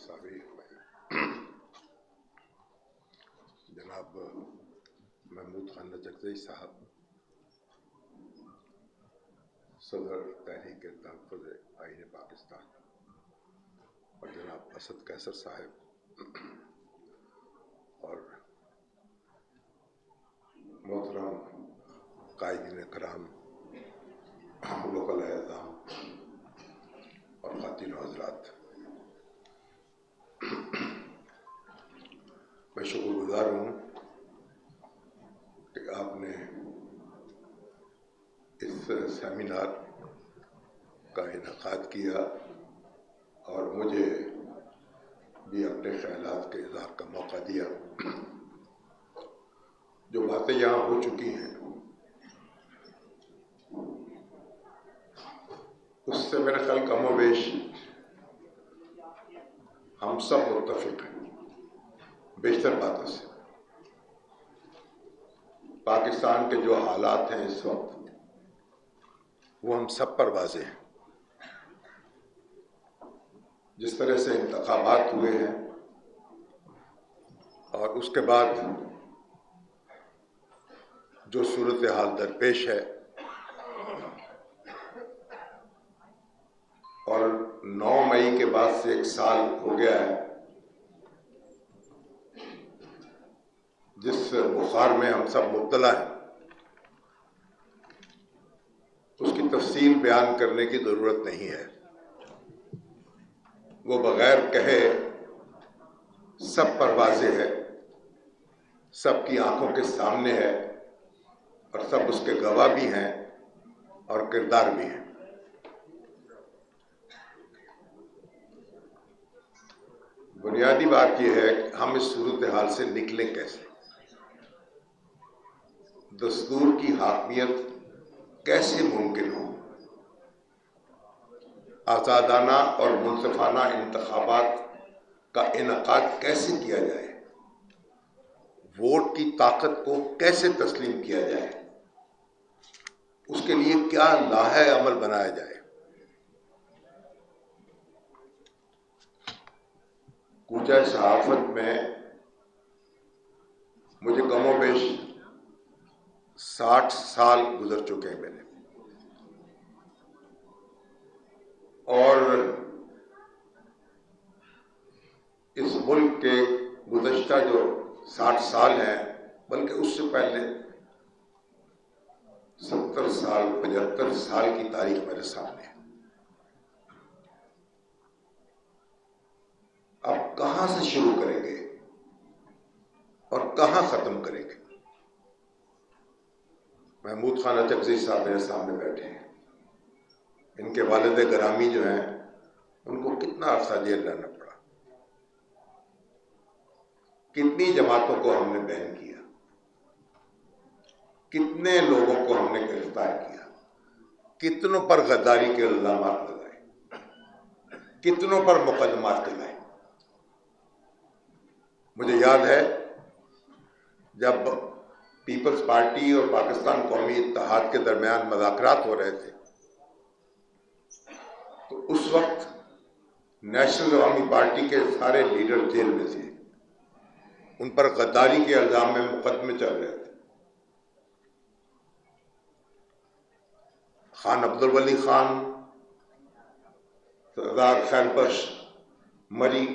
صاحبی جناب محمود خان چکزئی صاحب صدر تحریک تحفظ آئین پاکستان اور جناب اسد قیصر صاحب اور محترم قائدین کرام وکلاء اعظام اور خواتین و حضرات، میں شکر گزار ہوں کہ آپ نے اس سیمینار کا انعقاد کیا اور مجھے بھی اپنے خیالات کے اظہار کا موقع دیا۔ جو باتیں یہاں ہو چکی ہیں اس سے میرا خیال کم و بیش ہم سب متفق ہیں بیشتر باتوں سے۔ پاکستان کے جو حالات ہیں اس وقت وہ ہم سب پر واضح ہیں۔ جس طرح سے انتخابات ہوئے ہیں اور اس کے بعد جو صورتحال درپیش ہے اور 9 مئی کے بعد سے 1 سال ہو گیا ہے جس بخار میں ہم سب مبتلا ہیں، اس کی تفصیل بیان کرنے کی ضرورت نہیں ہے۔ وہ بغیر کہے سب پر واضح ہے، سب کی آنکھوں کے سامنے ہے اور سب اس کے گواہ بھی ہیں اور کردار بھی ہیں۔ بنیادی بات یہ ہے کہ ہم اس صورتحال سے نکلیں کیسے، دستور کی حاکمیت کیسے ممکن ہو، آزادانہ اور منصفانہ انتخابات کا انعقاد کیسے کیا جائے، ووٹ کی طاقت کو کیسے تسلیم کیا جائے، اس کے لیے کیا لائحہ عمل بنایا جائے۔ کوچہ صحافت میں مجھے کم و بیش 60 سال گزر چکے ہیں میرے، اور اس ملک کے گزشتہ جو 60 سال ہیں بلکہ اس سے پہلے 70 سال 75 سال کی تاریخ میرے سامنے ہے۔ اب کہاں سے شروع کریں گے اور کہاں ختم کریں گے؟ محمود خان چکزئی صاحب میرے سامنے بیٹھے ہیں، ان کے والد گرامی جو ہیں ان کو کتنا عرصہ جیل رہنا پڑا، کتنی جماعتوں کو ہم نے بین کیا، کتنے لوگوں کو ہم نے گرفتار کیا، کتنوں پر غداری کے الزامات لگائے، کتنوں پر مقدمات چلائے۔ مجھے یاد ہے جب پیپلز پارٹی اور پاکستان قومی اتحاد کے درمیان مذاکرات ہو رہے تھے تو اس وقت نیشنل عوامی پارٹی کے سارے لیڈر جیل میں تھے، ان پر غداری کے الزام میں مقدمے چل رہے تھے۔ خان عبدالولی خان، سردار خیر بخش مری،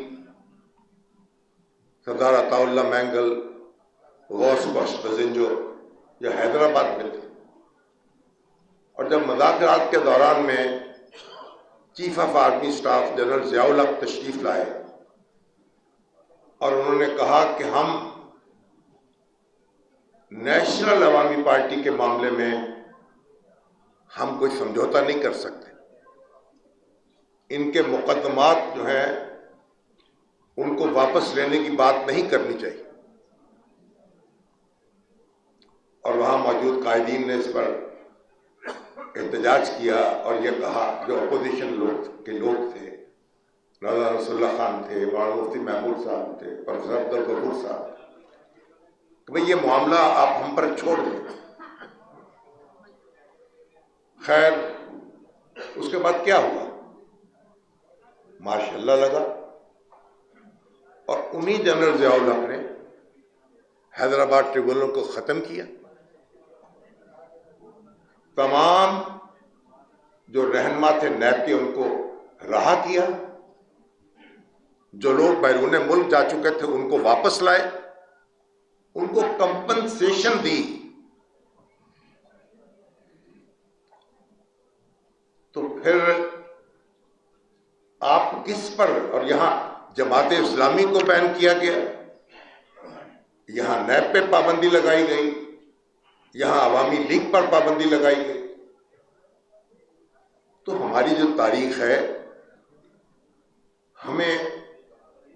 سردار عطا اللہ مینگل، غوث بخش بزنجو، یہ حیدرآباد میں تھے۔ اور جب مذاکرات کے دوران میں chief of army staff general Zia الحق تشریف لائے اور انہوں نے کہا کہ ہم نیشنل عوامی پارٹی کے معاملے میں ہم کوئی سمجھوتا نہیں کر سکتے، ان کے مقدمات جو ہیں ان کو واپس لینے کی بات نہیں کرنی چاہیے۔ اور وہاں موجود قائدین نے اس پر احتجاج کیا اور یہ کہا، جو اپوزیشن لوگ تھے، مولانا رسول اللہ خان تھے، مولانا مفتی محمود صاحب تھے، پروفیسر عبدالغفور صاحب، کہ بھئی یہ معاملہ آپ ہم پر چھوڑ دیں۔ خیر اس کے بعد کیا ہوا؟ ماشاءاللہ لگا اور انہی جنرل ضیاء الحق نے حیدرآباد ٹریبونل کو ختم کیا. تمام جو رہنما تھے نیب کے ان کو رہا کیا. جو لوگ بیرون ملک جا چکے تھے ان کو واپس لائے, ان کو کمپنسیشن دی. تو پھر آپ کس پر, اور یہاں جماعت اسلامی کو بین کیا گیا, یہاں نیب پہ پابندی لگائی گئی, یہاں عوامی لیگ پر پابندی لگائی گئی. تو ہماری جو تاریخ ہے ہمیں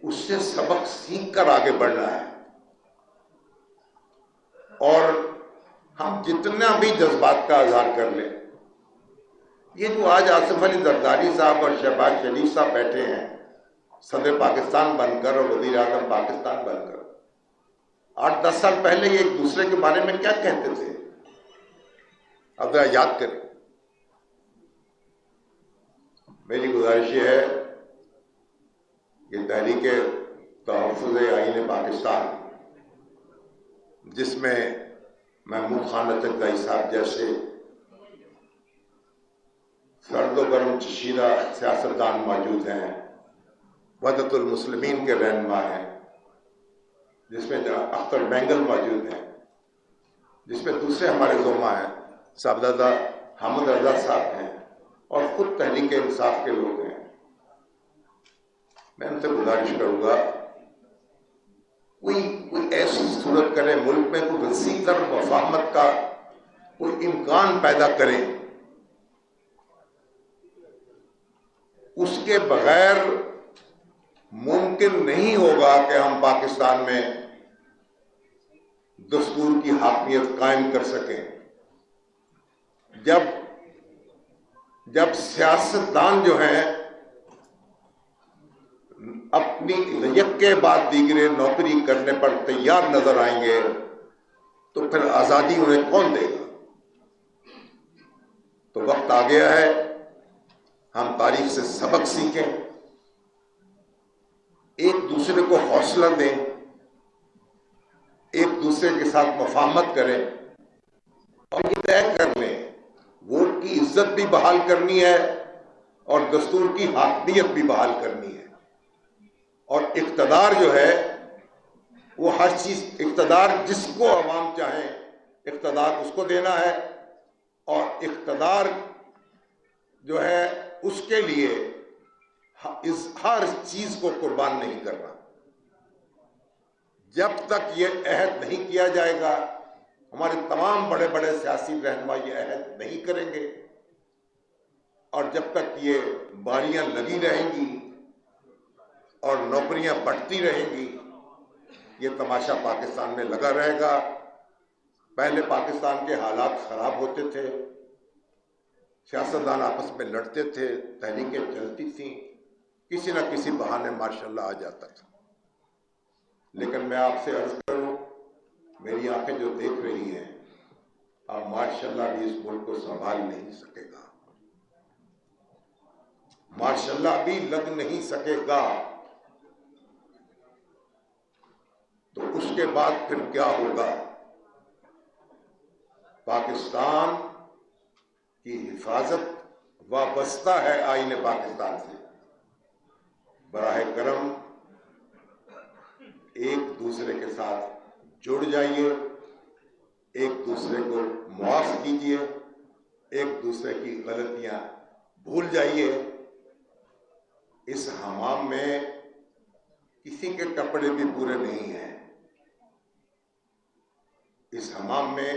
اس سے سبق سیکھ کر آگے بڑھنا ہے. اور ہم جتنا بھی جذبات کا اظہار کر لیں, یہ جو آج آصف علی زرداری صاحب اور شہباز شریف صاحب بیٹھے ہیں صدر پاکستان بن کر اور وزیر اعظم پاکستان بن کر, 8-10 سال پہلے یہ ایک دوسرے کے بارے میں کیا کہتے تھے؟ اب ذرا یاد کریں. میری گزارش یہ ہے کہ تحریک تحفظ آئین پاکستان, جس میں محمود خان لچکزئی صاحب جیسے سرد و گرم چشیدہ سیاستدان موجود ہیں, وحدت المسلمین کے رہنما ہیں, جس میں اختر بینگل موجود ہیں, جس میں دوسرے ہمارے زعما ہیں, صاحبزادہ حامد رضا صاحب ہیں, اور خود تحریک انصاف کے لوگ ہیں. میں ان سے گزارش کروں گا کوئی ایسی صورت کرے, ملک میں کوئی وسیع تر مفاہمت کا کوئی امکان پیدا کریں. اس کے بغیر ممکن نہیں ہوگا کہ ہم پاکستان میں دستور کی حاکمیت قائم کر سکیں. جب سیاستدان جو ہیں اپنی یکے بعد دیگرے نوکری کرنے پر تیار نظر آئیں گے تو پھر آزادی انہیں کون دے گا؟ تو وقت آ گیا ہے ہم تاریخ سے سبق سیکھیں, ایک دوسرے کو حوصلہ دیں, ایک دوسرے کے ساتھ مفاہمت کریں, اور یہ طے کر لیں ووٹ کی عزت بھی بحال کرنی ہے اور دستور کی حاکمیت بھی بحال کرنی ہے. اور اقتدار جو ہے وہ ہر چیز, اقتدار جس کو عوام چاہیں اقتدار اس کو دینا ہے, اور اقتدار جو ہے اس کے لیے ہر چیز کو قربان نہیں کرنا. جب تک یہ عہد نہیں کیا جائے گا, ہمارے تمام بڑے بڑے سیاسی رہنما یہ عہد نہیں کریں گے, اور جب تک یہ باریاں لگی رہیں گی اور نوکریاں بڑھتی رہیں گی, یہ تماشا پاکستان میں لگا رہے گا. پہلے پاکستان کے حالات خراب ہوتے تھے, سیاستدان آپس میں لڑتے تھے, تحریکیں چلتی تھیں, کسی نہ کسی بہانے ماشاءاللہ آ جاتا تھا. لیکن میں آپ سے عرض کروں, میری آنکھیں جو دیکھ رہی ہیں, آپ ماشاءاللہ بھی اس ملک کو سنبھال نہیں سکے گا, ماشاءاللہ بھی لگ نہیں سکے گا. تو اس کے بعد پھر کیا ہوگا؟ پاکستان کی حفاظت وابستہ ہے آئین پاکستان سے. براہ کرم ایک دوسرے کے ساتھ جڑ جائیے, ایک دوسرے کو معاف کیجیے, ایک دوسرے کی غلطیاں بھول جائیے. اس حمام میں کسی کے کپڑے بھی پورے نہیں ہیں, اس حمام میں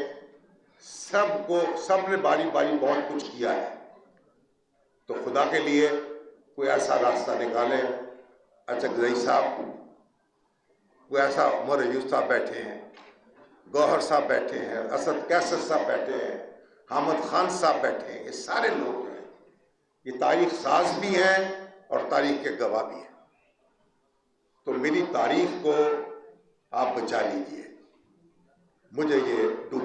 سب نے باری باری بہت کچھ کیا ہے. تو خدا کے لیے کوئی ایسا راستہ نکالیں. اچکزئی صاحب, کوئی ایسا عمر ایوب صاحب بیٹھے ہیں, گوہر صاحب بیٹھے ہیں, اسد کیسر صاحب بیٹھے ہیں, حامد خان صاحب بیٹھے ہیں, یہ سارے لوگ ہیں, یہ تاریخ ساز بھی ہیں اور تاریخ کے گواہ بھی ہیں. تو میری تاریخ کو آپ بچا لیجئے, مجھے یہ ڈوب